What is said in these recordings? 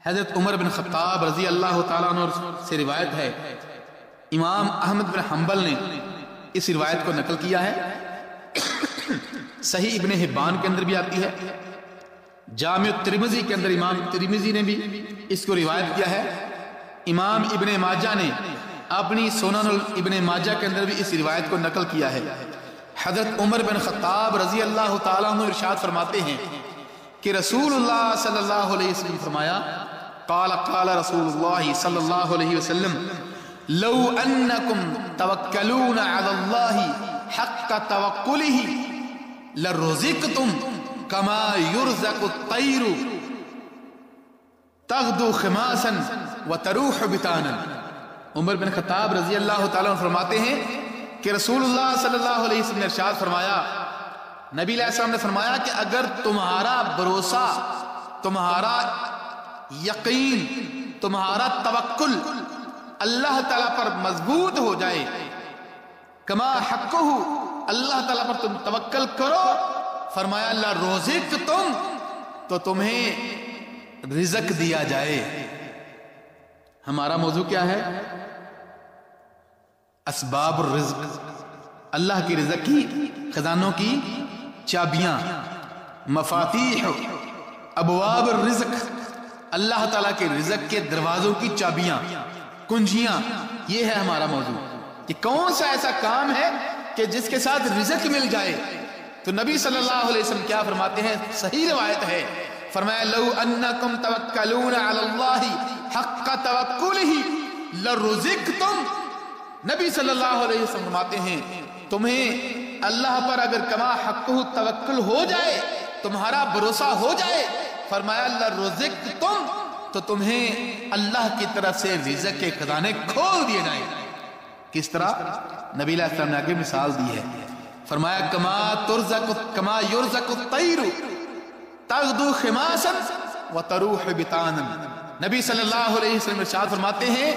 حضرت عمر بن خطاب رضی اللہ تعالیٰ عنہ سے روایت ہے، امام احمد بن حنبل نے اس روایت کو نقل کیا ہے، صحیح ابن حبان کے اندر بھی آتی ہے، جامع ترمذی کے اندر امام ترمذی نے بھی اس کو روایت کیا ہے، امام ابن ماجہ نے اپنی سنن ابن ماجہ کے اندر بھی اس روایت کو نقل کیا ہے۔ حضرت عمر بن خطاب رضی اللہ تعالیٰ عنہ ارشاد فرماتے ہیں کہ رسول اللہ صلی اللہ علیہ وسلم فرمایا، قال رسول اللہ صلی اللہ علیہ وسلم لو انکم توکلون علی اللہ حق توکلہ لرزقتم کما یرزق الطیر تغدو خماسا وتروح بطانا۔ عمر بن خطاب رضی اللہ تعالیٰ عنہ فرماتے ہیں کہ رسول اللہ صلی اللہ علیہ وسلم نے ارشاد فرمایا، نبی علیہ السلام نے فرمایا کہ اگر تمہارا بھروسہ، تمہارا یقین، تمہارا توکل اللہ تعالیٰ پر مضبوط ہو جائے، کما حقہ، اللہ تعالیٰ پر تم توکل کرو، فرمایا اللہ رزقتم، تو تمہیں رزق دیا جائے۔ ہمارا موضوع کیا ہے؟ اسباب الرزق، اللہ کی رزق کی خزانوں کی چابیاں، مفاتیح ابواب الرزق، اللہ تعالیٰ کے رزق کے دروازوں کی چابیاں، کنجیاں، یہ ہے ہمارا موضوع کہ کون سا ایسا کام ہے کہ جس کے ساتھ رزق مل جائے۔ تو نبی صلی اللہ علیہ وسلم کیا فرماتے ہیں؟ صحیح روایت ہے، فرمایا لو انکم توکلون علی اللہ حق توکلہ لرزقتم۔ نبی صلی اللہ علیہ وسلم فرماتے ہیں تمہیں اللہ پر اگر کما حقہ توکل ہو جائے، تمہارا بھروسہ ہو جائے، فرمایا لرزقتم، تو تمہیں اللہ کی طرف سے رزق کے خزانے کھول دیے جائیں۔ کس طرح؟ نبی علیہ السلام نے آگے مثال دی ہے، فرمایا کما یرزق الطیر تغدو خماسا وتروح بطانا۔ نبی صلی اللہ علیہ وسلم ارشاد فرماتے ہیں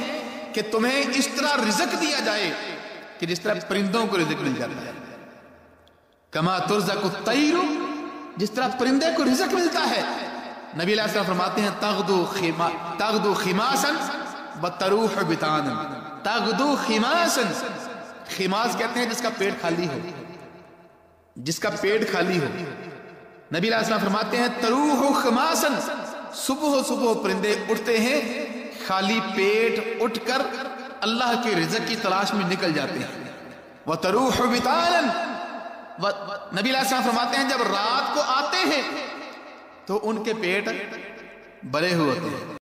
کہ تمہیں اس طرح رزق دیا جائے کہ جس طرح پرندوں کو رزق مل جاتا ہے، کما ترزق الطیر، جس طرح پرندے کو رزق ملتا ہے۔ نبی علیہ السلام فرماتے ہیں تغدو خماسا وتروح بطانا۔ تغدو خماسا، خماس کہتے ہیں جس کا پیٹ خالی ہو، جس کا پیٹ خالی ہو۔ نبی علیہ السلام فرماتے ہیں تروح خماسا، صبح پرندے اٹھتے ہیں خالی پیٹ، اٹھ کر اللہ کے رزق کی تلاش میں نکل جاتے ہیں۔ وتروح بطانا، نبی علیہ السلام فرماتے ہیں جب رات کو آتے ہیں تو ان کے پیٹ بھرے ہوئے ہوتے ہیں۔